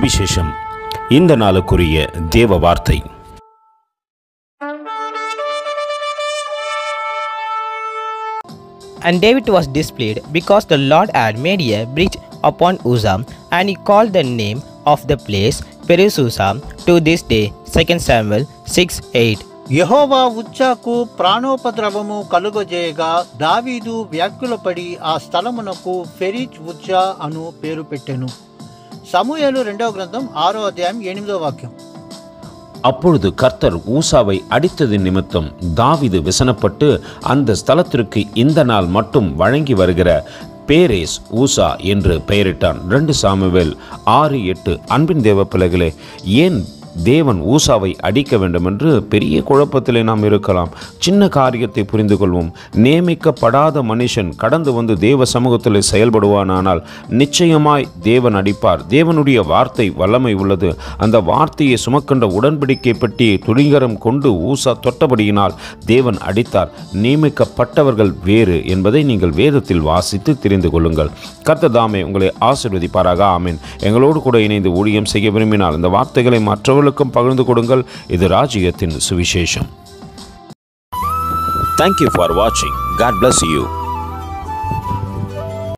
சுவிசேஷம். இந்த நாளுக்குரிய தேவ வார்த்தை. And David was displeased because the Lord had made a bridge upon Uzzah, and he called the name of the place Perususa to this day. 2 Samuel 6:8. యెహోవా ఉజ్జాకు ప్రాణోపద్రవము కలుగజేయగా దావీదు వ్యాకులపడి ఆ స్థలమునకు ఫెరీజ్ ఉజ్జా అను పేరు పెట్టెను. సమూయేలు 2వ గ్రంథం 6వ అధ్యాయం 8వ వాక్యం. அப்பொழுது கர்த்தர் ஊசாவை அடித்தது நிமித்தம் தாவீது விசனப்பட்டு அந்த ஸ்தலத்திற்கு இந்த நாள் மட்டும் வழங்கி வருகிற பேரேஸ் ஊசா என்று பெயரிட்டான். 2 சாமுவேல் 6:8. அன்பின் தேவ பிள்ளைகளே, ஏன் தேவன் ஊசாவை அடிக்க வேண்டும் என்று பெரிய குழப்பத்திலே நாம் இருக்கலாம். சின்ன காரியத்தை புரிந்து கொள்வோம். நியமிக்கப்படாத மனுஷன் கடந்து வந்து தேவ சமூகத்தில் செயல்படுவானால் நிச்சயமாய் தேவன் அடிப்பார். தேவனுடைய வார்த்தை வல்லமை உள்ளது. அந்த வார்த்தையை சுமக்கின்ற உடன்படிக்கை பெட்டியை துணிகரம் கொண்டு ஊசா தொட்டபடியினால் தேவன் அடித்தார். நியமிக்கப்பட்டவர்கள் வேறு என்பதை நீங்கள் வேதத்தில் வாசித்து தெரிந்து கொள்ளுங்கள். கர்த்தர் தாமே உங்களை ஆசீர்வதிப்பாராக. ஆமென். எங்களோடு கூட இணைந்து ஊழியம் செய்ய விரும்பினால் இந்த வார்த்தைகளை மற்றவர்களுக்கும் பகிர்ந்து கொடுங்கள். இது ராஜ்யத்தின் சுவிசேஷம். Thank you for watching. God bless you.